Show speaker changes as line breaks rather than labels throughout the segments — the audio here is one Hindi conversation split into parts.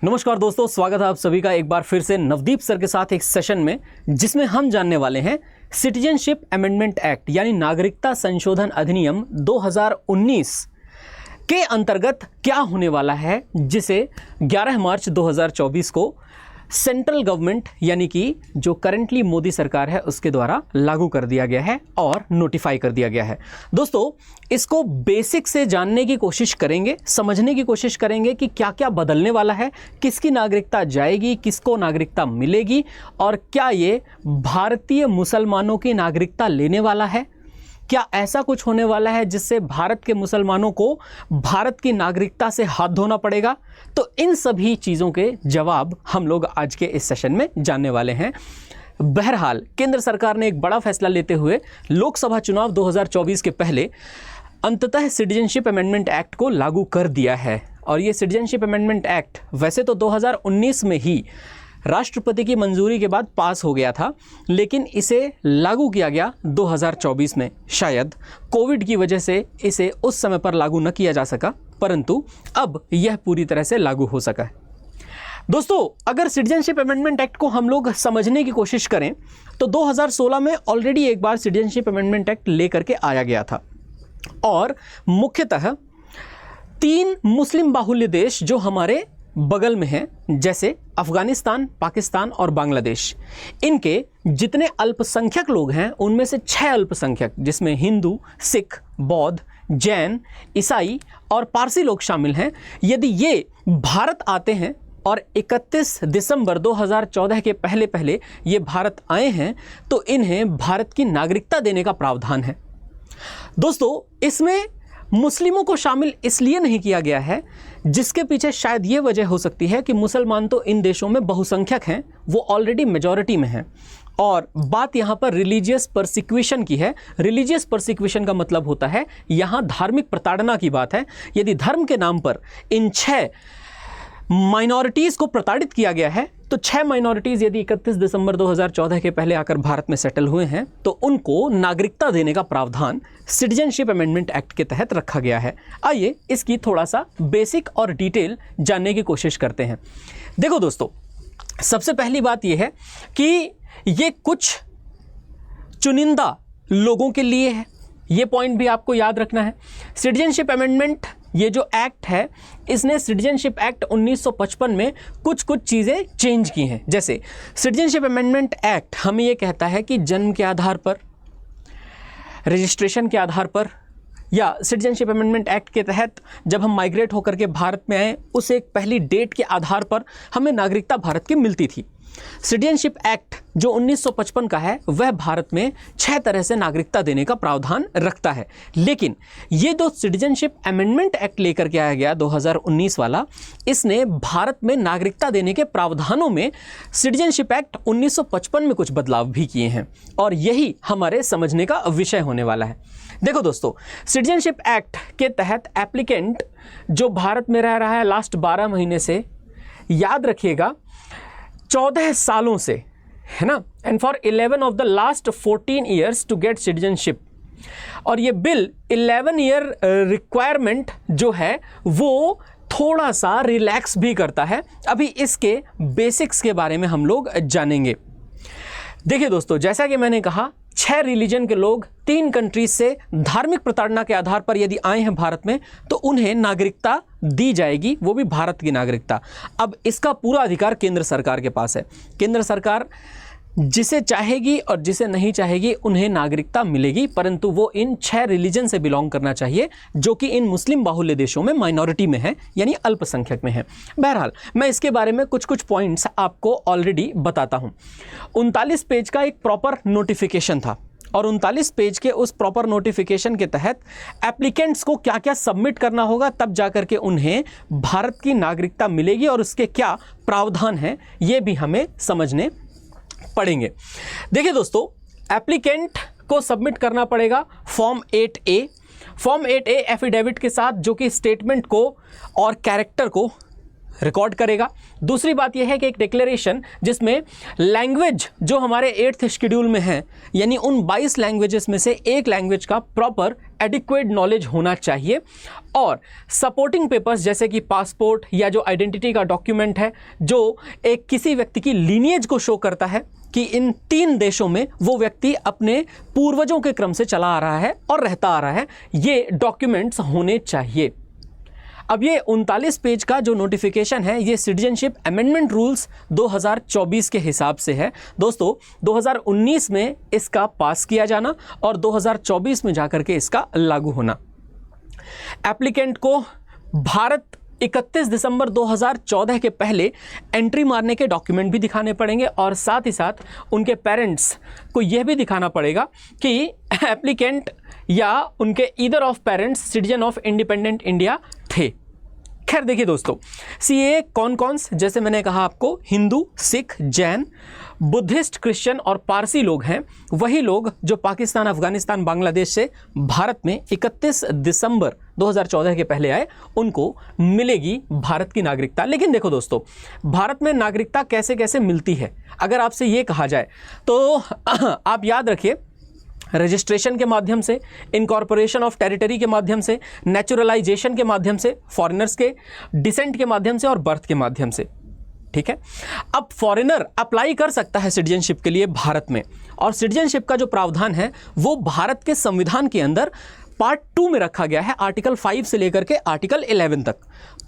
नमस्कार दोस्तों, स्वागत है आप सभी का एक बार फिर से नवदीप सर के साथ एक सेशन में, जिसमें हम जानने वाले हैं सिटीजनशिप अमेंडमेंट एक्ट यानी नागरिकता संशोधन अधिनियम 2019 के अंतर्गत क्या होने वाला है, जिसे 11 मार्च 2024 को सेंट्रल गवर्नमेंट यानी कि जो करंटली मोदी सरकार है उसके द्वारा लागू कर दिया गया है और नोटिफाई कर दिया गया है। दोस्तों, इसको बेसिक से जानने की कोशिश करेंगे, समझने की कोशिश करेंगे कि क्या क्या बदलने वाला है, किसकी नागरिकता जाएगी, किसको नागरिकता मिलेगी और क्या ये भारतीय मुसलमानों की नागरिकता लेने वाला है। क्या ऐसा कुछ होने वाला है जिससे भारत के मुसलमानों को भारत की नागरिकता से हाथ धोना पड़ेगा। तो इन सभी चीज़ों के जवाब हम लोग आज के इस सेशन में जानने वाले हैं। बहरहाल, केंद्र सरकार ने एक बड़ा फैसला लेते हुए लोकसभा चुनाव 2024 के पहले अंततः सिटीजनशिप अमेंडमेंट एक्ट को लागू कर दिया है। और ये सिटीजनशिप अमेंडमेंट एक्ट वैसे तो 2019 में ही राष्ट्रपति की मंजूरी के बाद पास हो गया था, लेकिन इसे लागू किया गया 2024 में। शायद कोविड की वजह से इसे उस समय पर लागू न किया जा सका, परंतु अब यह पूरी तरह से लागू हो सका है। दोस्तों, अगर सिटीजनशिप अमेंडमेंट एक्ट को हम लोग समझने की कोशिश करें तो 2016 में ऑलरेडी एक बार सिटीजनशिप अमेंडमेंट एक्ट लेकर के आया गया था और मुख्यतः 3 मुस्लिम बाहुल्य देश जो हमारे बगल में हैं, जैसे अफगानिस्तान, पाकिस्तान और बांग्लादेश, इनके जितने अल्पसंख्यक लोग हैं उनमें से 6 अल्पसंख्यक, जिसमें हिंदू, सिख, बौद्ध, जैन, ईसाई और पारसी लोग शामिल हैं, यदि ये भारत आते हैं और 31 दिसंबर 2014 के पहले ये भारत आए हैं तो इन्हें भारत की नागरिकता देने का प्रावधान है। दोस्तों, इसमें मुस्लिमों को शामिल इसलिए नहीं किया गया है, जिसके पीछे शायद ये वजह हो सकती है कि मुसलमान तो इन देशों में बहुसंख्यक हैं, वो ऑलरेडी मेजॉरिटी में हैं। और बात यहाँ पर रिलीजियस परसिक्यूशन की है। रिलीजियस परसिक्यूशन का मतलब होता है यहाँ धार्मिक प्रताड़ना की बात है। यदि धर्म के नाम पर इन 6 माइनॉरिटीज़ को प्रताड़ित किया गया है तो 6 माइनॉरिटीज़ यदि 31 दिसंबर 2014 के पहले आकर भारत में सेटल हुए हैं तो उनको नागरिकता देने का प्रावधान सिटीजनशिप अमेंडमेंट एक्ट के तहत रखा गया है। आइए इसकी थोड़ा सा बेसिक और डिटेल जानने की कोशिश करते हैं। देखो दोस्तों, सबसे पहली बात यह है कि ये कुछ चुनिंदा लोगों के लिए है, ये पॉइंट भी आपको याद रखना है। सिटीजनशिप अमेंडमेंट, ये जो एक्ट है, इसने सिटीजनशिप एक्ट 1955 में कुछ चीज़ें चेंज की हैं। जैसे सिटीजनशिप अमेंडमेंट एक्ट हमें ये कहता है कि जन्म के आधार पर, रजिस्ट्रेशन के आधार पर, या सिटीजनशिप अमेंडमेंट एक्ट के तहत जब हम माइग्रेट होकर के भारत में आए उस एक पहली डेट के आधार पर हमें नागरिकता भारत की मिलती थी। सिटीजनशिप एक्ट जो 1955 का है वह भारत में 6 तरह से नागरिकता देने का प्रावधान रखता है। लेकिन ये जो सिटीजनशिप अमेंडमेंट एक्ट लेकर के आया गया 2019 वाला, इसने भारत में नागरिकता देने के प्रावधानों में सिटीजनशिप एक्ट 1955 में कुछ बदलाव भी किए हैं और यही हमारे समझने का विषय होने वाला है। देखो दोस्तों, सिटीजनशिप एक्ट के तहत एप्लीकेंट जो भारत में रह रहा है लास्ट 12 महीने से, याद रखिएगा 14 सालों से, है ना, and for 11 of the last 14 years to get citizenship. और ये बिल 11 ईयर रिक्वायरमेंट जो है वो थोड़ा सा रिलैक्स भी करता है। अभी इसके बेसिक्स के बारे में हम लोग जानेंगे। देखिए दोस्तों, जैसा कि मैंने कहा, 6 रिलीजन के लोग 3 कंट्रीज से धार्मिक प्रताड़ना के आधार पर यदि आए हैं भारत में तो उन्हें नागरिकता दी जाएगी, वो भी भारत की नागरिकता। अब इसका पूरा अधिकार केंद्र सरकार के पास है। केंद्र सरकार जिसे चाहेगी और जिसे नहीं चाहेगी उन्हें नागरिकता मिलेगी, परंतु वो इन 6 रिलीजन से बिलोंग करना चाहिए जो कि इन मुस्लिम बाहुल्य देशों में माइनॉरिटी में है, यानी अल्पसंख्यक में है। बहरहाल, मैं इसके बारे में कुछ पॉइंट्स आपको ऑलरेडी बताता हूं। 39 पेज का एक प्रॉपर नोटिफिकेशन था और 39 पेज के उस प्रॉपर नोटिफिकेशन के तहत एप्लीकेंट्स को क्या क्या सबमिट करना होगा, तब जाकर के उन्हें भारत की नागरिकता मिलेगी और उसके क्या प्रावधान हैं ये भी हमें समझने पड़ेंगे। देखिए दोस्तों, एप्लीकेंट को सबमिट करना पड़ेगा form 8A। Form 8A affidavit के साथ, जो कि स्टेटमेंट को और कैरेक्टर को रिकॉर्ड करेगा। दूसरी बात यह है कि एक डिक्लेरेशन जिसमें लैंग्वेज जो हमारे 8th शेड्यूल में है, यानी उन 22 लैंग्वेजेस में से एक लैंग्वेज का प्रॉपर एडिक्वेट नॉलेज होना चाहिए, और सपोर्टिंग पेपर्स जैसे कि पासपोर्ट या जो आइडेंटिटी का डॉक्यूमेंट है जो एक किसी व्यक्ति की लीनिएज को शो करता है कि इन 3 देशों में वो व्यक्ति अपने पूर्वजों के क्रम से चला आ रहा है और रहता आ रहा है, ये डॉक्यूमेंट्स होने चाहिए। अब ये 39 पेज का जो नोटिफिकेशन है ये सिटीजनशिप अमेंडमेंट रूल्स 2024 के हिसाब से है। दोस्तों 2019 में इसका पास किया जाना और 2024 में जाकर के इसका लागू होना। एप्लीकेंट को भारत 31 दिसंबर 2014 के पहले एंट्री मारने के डॉक्यूमेंट भी दिखाने पड़ेंगे, और साथ ही साथ उनके पेरेंट्स को यह भी दिखाना पड़ेगा कि एप्लीकेंट या उनके either of parents citizen of independent India थे। खैर देखिए दोस्तों, सीएए कौन कौन से, जैसे मैंने कहा आपको, हिंदू, सिख, जैन, बुद्धिस्ट, क्रिश्चियन और पारसी लोग हैं, वही लोग जो पाकिस्तान, अफगानिस्तान, बांग्लादेश से भारत में 31 दिसंबर 2014 के पहले आए, उनको मिलेगी भारत की नागरिकता। लेकिन देखो दोस्तों, भारत में नागरिकता कैसे कैसे मिलती है, अगर आपसे ये कहा जाए तो आप याद रखिए, रजिस्ट्रेशन के माध्यम से, इनकॉर्पोरेशन ऑफ टेरिटरी के माध्यम से, नेचुरलाइजेशन के माध्यम से, फॉरेनर्स के डिसेंट के माध्यम से और बर्थ के माध्यम से। ठीक है, अब फॉरेनर अप्लाई कर सकता है सिटीजनशिप के लिए भारत में, और सिटीजनशिप का जो प्रावधान है वो भारत के संविधान के अंदर पार्ट 2 में रखा गया है, आर्टिकल 5 से लेकर के आर्टिकल 11 तक।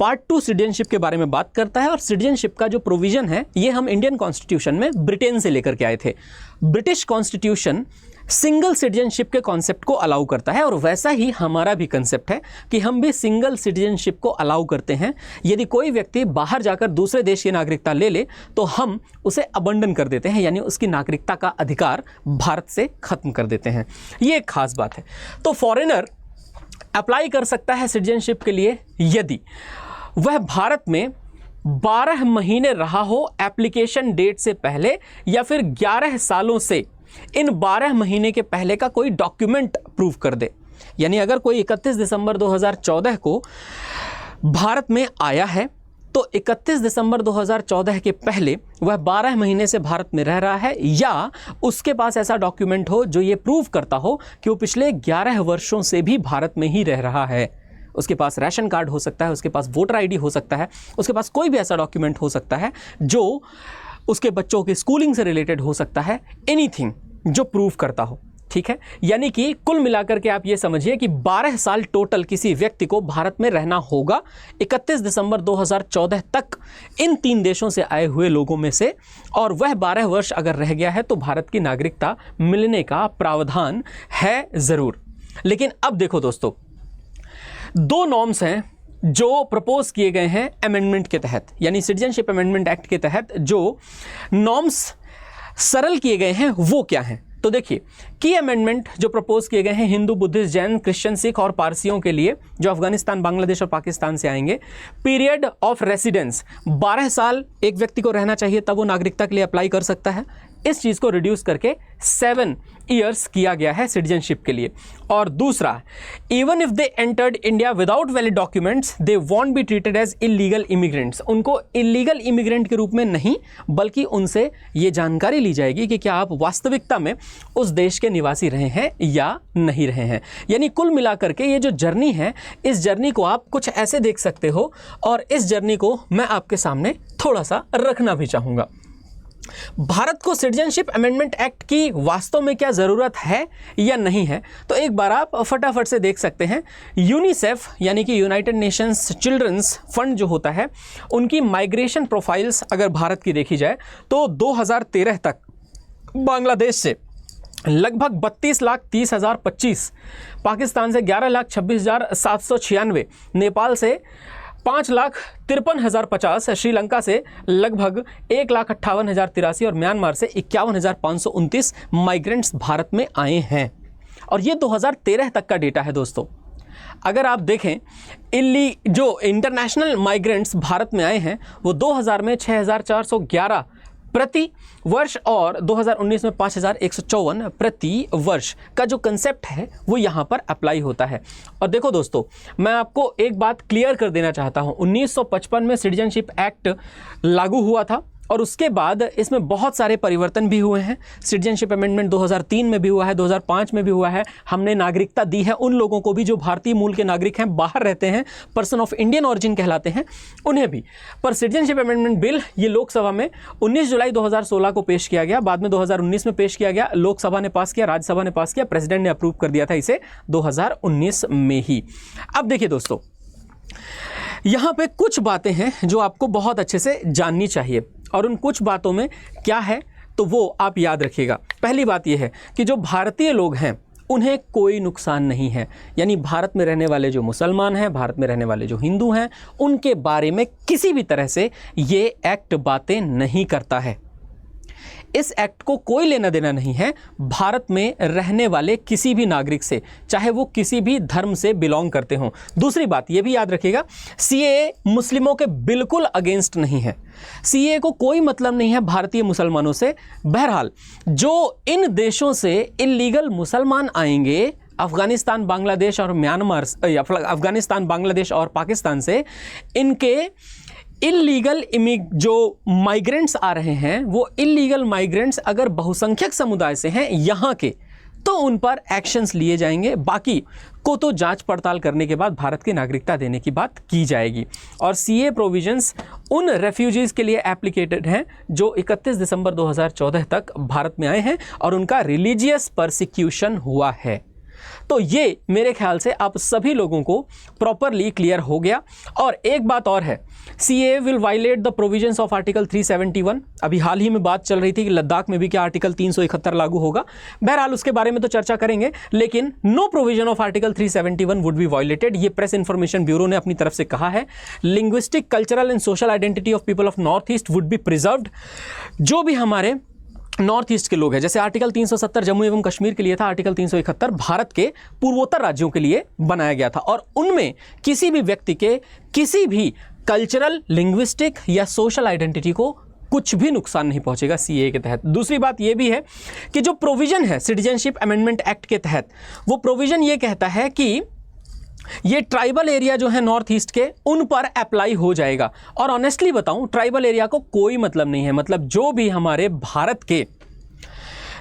पार्ट 2 सिटीजनशिप के बारे में बात करता है, और सिटीजनशिप का जो प्रोविजन है ये हम इंडियन कॉन्स्टिट्यूशन में ब्रिटेन से लेकर के आए थे। ब्रिटिश कॉन्स्टिट्यूशन सिंगल सिटीजनशिप के कॉन्सेप्ट को अलाउ करता है, और वैसा ही हमारा भी कंसेप्ट है कि हम भी सिंगल सिटीजनशिप को अलाउ करते हैं। यदि कोई व्यक्ति बाहर जाकर दूसरे देश की नागरिकता ले ले तो हम उसे अबंडन कर देते हैं, यानी उसकी नागरिकता का अधिकार भारत से खत्म कर देते हैं। ये एक खास बात है। तो फॉरेनर अप्लाई कर सकता है सिटीजनशिप के लिए यदि वह भारत में 12 महीने रहा हो एप्लीकेशन डेट से पहले, या फिर 11 सालों से इन 12 महीने के पहले का कोई डॉक्यूमेंट प्रूव कर दे। यानी अगर कोई 31 दिसंबर 2014 को भारत में आया है तो 31 दिसंबर 2014 के पहले वह 12 महीने से भारत में रह रहा है, या उसके पास ऐसा डॉक्यूमेंट हो जो ये प्रूव करता हो कि वो पिछले 11 वर्षों से भी भारत में ही रह रहा है। उसके पास राशन कार्ड हो सकता है, उसके पास वोटर आईडी हो सकता है, उसके पास कोई भी ऐसा डॉक्यूमेंट हो सकता है जो उसके बच्चों की स्कूलिंग से रिलेटेड हो सकता है, एनीथिंग जो प्रूव करता हो। ठीक है, यानी कि कुल मिलाकर के आप ये समझिए कि 12 साल टोटल किसी व्यक्ति को भारत में रहना होगा 31 दिसंबर 2014 तक इन 3 देशों से आए हुए लोगों में से, और वह 12 वर्ष अगर रह गया है तो भारत की नागरिकता मिलने का प्रावधान है ज़रूर। लेकिन अब देखो दोस्तों, 2 नॉर्म्स हैं जो प्रपोज किए गए हैं अमेंडमेंट के तहत, यानी सिटीजनशिप अमेंडमेंट एक्ट के तहत जो नॉर्म्स सरल किए गए हैं वो क्या हैं। तो देखिए, की अमेंडमेंट जो प्रपोज किए गए हैं हिंदू, बुद्धिस्ट, जैन, क्रिश्चियन, सिख और पारसियों के लिए जो अफगानिस्तान, बांग्लादेश और पाकिस्तान से आएंगे, पीरियड ऑफ रेसिडेंस 12 साल एक व्यक्ति को रहना चाहिए, तब वो नागरिकता के लिए अप्लाई कर सकता है। इस चीज़ को रिड्यूस करके 7 ईयर्स किया गया है सिटीजनशिप के लिए। और दूसरा, even if they entered India without valid documents they won't be treated as illegal immigrants. उनको इलीगल इमिग्रेंट के रूप में नहीं, बल्कि उनसे ये जानकारी ली जाएगी कि क्या आप वास्तविकता में उस देश के निवासी रहे हैं या नहीं रहे हैं। यानी कुल मिलाकर के ये जो जर्नी है, इस जर्नी को आप कुछ ऐसे देख सकते हो, और इस जर्नी को मैं आपके सामने थोड़ा सा रखना भी चाहूँगा। भारत को सिटीजनशिप अमेंडमेंट एक्ट की वास्तव में क्या ज़रूरत है या नहीं है, तो एक बार आप फटाफट से देख सकते हैं। यूनिसेफ यानी कि यूनाइटेड नेशंस चिल्ड्रंस फंड जो होता है, उनकी माइग्रेशन प्रोफाइल्स अगर भारत की देखी जाए तो 2013 तक बांग्लादेश से लगभग 32,30,025, पाकिस्तान से 11,26,796, नेपाल से 5,53,050, श्रीलंका से लगभग 1,58,083 और म्यांमार से 51,529 माइग्रेंट्स भारत में आए हैं। और ये 2013 तक का डेटा है दोस्तों। अगर आप देखें, जो इंटरनेशनल माइग्रेंट्स भारत में आए हैं वो 2000 में 6,411 प्रति वर्ष और 2019 में 5,154 प्रति वर्ष का जो कंसेप्ट है वो यहाँ पर अप्लाई होता है। और देखो दोस्तों, मैं आपको एक बात क्लियर कर देना चाहता हूँ, 1955 में सिटीजनशिप एक्ट लागू हुआ था और उसके बाद इसमें बहुत सारे परिवर्तन भी हुए हैं। सिटीजनशिप अमेंडमेंट 2003 में भी हुआ है, 2005 में भी हुआ है। हमने नागरिकता दी है उन लोगों को भी जो भारतीय मूल के नागरिक हैं, बाहर रहते हैं, पर्सन ऑफ इंडियन ऑरिजिन कहलाते हैं, उन्हें भी। पर सिटीजनशिप अमेंडमेंट बिल ये लोकसभा में 19 जुलाई 2016 को पेश किया गया, बाद में 2019 में पेश किया गया, लोकसभा ने पास किया, राज्यसभा ने पास किया, प्रेसिडेंट ने अप्रूव कर दिया था इसे 2019 में ही। अब देखिए दोस्तों, यहाँ पे कुछ बातें हैं जो आपको बहुत अच्छे से जाननी चाहिए और उन कुछ बातों में क्या है तो वो आप याद रखिएगा। पहली बात यह है कि जो भारतीय लोग हैं उन्हें कोई नुकसान नहीं है, यानी भारत में रहने वाले जो मुसलमान हैं, भारत में रहने वाले जो हिंदू हैं, उनके बारे में किसी भी तरह से ये एक्ट बातें नहीं करता है। इस एक्ट को कोई लेना देना नहीं है भारत में रहने वाले किसी भी नागरिक से, चाहे वो किसी भी धर्म से बिलोंग करते हों। दूसरी बात ये भी याद रखिएगा, सीएए मुस्लिमों के बिल्कुल अगेंस्ट नहीं है। सीएए को कोई मतलब नहीं है भारतीय मुसलमानों से। बहरहाल जो इन देशों से इल्लीगल मुसलमान आएंगे, अफगानिस्तान, बांग्लादेश और म्यांमार, अफगानिस्तान, बांग्लादेश और पाकिस्तान से इनके इल्लीगल जो माइग्रेंट्स आ रहे हैं, वो इल्लीगल माइग्रेंट्स अगर बहुसंख्यक समुदाय से हैं यहाँ के, तो उन पर एक्शंस लिए जाएंगे। बाकी को तो जांच पड़ताल करने के बाद भारत की नागरिकता देने की बात की जाएगी। और सीए प्रोविजंस उन रेफ्यूजीज़ के लिए एप्लीकेटेड हैं जो 31 दिसंबर 2014 तक भारत में आए हैं और उनका रिलीजियस परसिक्यूशन हुआ है। तो ये मेरे ख्याल से आप सभी लोगों को प्रॉपरली क्लियर हो गया। और एक बात और है, CA will violate the provisions of article 371। अभी हाल ही में बात चल रही थी कि लद्दाख में भी क्या आर्टिकल 371 लागू होगा। बहरहाल उसके बारे में तो चर्चा करेंगे, लेकिन no provision of article 371 would be violated, ये प्रेस इंफॉर्मेशन ब्यूरो ने अपनी तरफ से कहा है। Linguistic, cultural and social identity of people of north east would be preserved. जो भी हमारे नॉर्थ ईस्ट के लोग हैं, जैसे आर्टिकल 370 जम्मू एवं कश्मीर के लिए था, आर्टिकल 371 भारत के पूर्वोत्तर राज्यों के लिए बनाया गया था, और उनमें किसी भी व्यक्ति के किसी भी कल्चरल, लिंग्विस्टिक या सोशल आइडेंटिटी को कुछ भी नुकसान नहीं पहुंचेगा सीए के तहत। दूसरी बात यह भी है कि जो प्रोविजन है सिटीजनशिप अमेंडमेंट एक्ट के तहत, वो प्रोविजन ये कहता है कि ये ट्राइबल एरिया जो है नॉर्थ ईस्ट के, उन पर अप्लाई हो जाएगा। और ऑनेस्टली बताऊं, ट्राइबल एरिया को कोई मतलब नहीं है। मतलब जो भी हमारे भारत के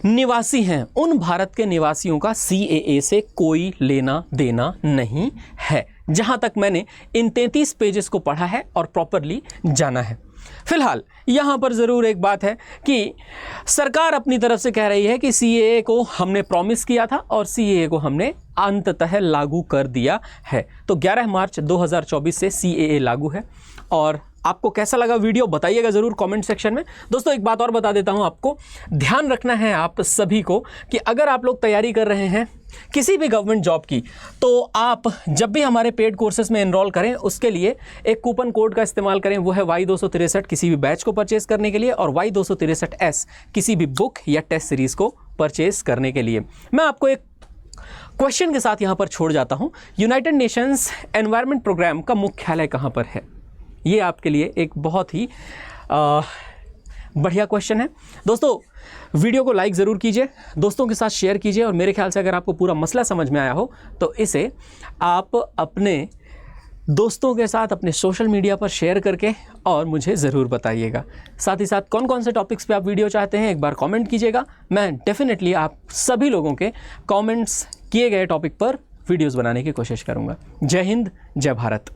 निवासी हैं, उन भारत के निवासियों का सीएए से कोई लेना देना नहीं है, जहां तक मैंने इन 33 पेजेस को पढ़ा है और प्रॉपरली जाना है। फिलहाल यहाँ पर ज़रूर एक बात है कि सरकार अपनी तरफ से कह रही है कि सीएए को हमने प्रॉमिस किया था और सीएए को हमने अंततः लागू कर दिया है। तो 11 मार्च 2024 से सीएए लागू है। और आपको कैसा लगा वीडियो बताइएगा ज़रूर कमेंट सेक्शन में। दोस्तों एक बात और बता देता हूँ आपको, ध्यान रखना है आप सभी को कि अगर आप लोग तैयारी कर रहे हैं किसी भी गवर्नमेंट जॉब की, तो आप जब भी हमारे पेड कोर्सेज में एनरोल करें, उसके लिए एक कूपन कोड का इस्तेमाल करें, वो है Y263 किसी भी बैच को परचेज करने के लिए, और Y263S किसी भी बुक या टेस्ट सीरीज़ को परचेज करने के लिए। मैं आपको एक क्वेश्चन के साथ यहाँ पर छोड़ जाता हूँ, यूनाइटेड नेशंस एनवायरनमेंट प्रोग्राम का मुख्यालय कहाँ पर है? ये आपके लिए एक बहुत ही बढ़िया क्वेश्चन है। दोस्तों वीडियो को लाइक ज़रूर कीजिए, दोस्तों के साथ शेयर कीजिए, और मेरे ख्याल से अगर आपको पूरा मसला समझ में आया हो तो इसे आप अपने दोस्तों के साथ अपने सोशल मीडिया पर शेयर करके और मुझे ज़रूर बताइएगा। साथ ही साथ कौन कौन से टॉपिक्स पे आप वीडियो चाहते हैं एक बार कमेंट कीजिएगा। मैं डेफिनेटली आप सभी लोगों के कमेंट्स किए गए टॉपिक पर वीडियोज़ बनाने की कोशिश करूँगा। जय हिंद, जय भारत।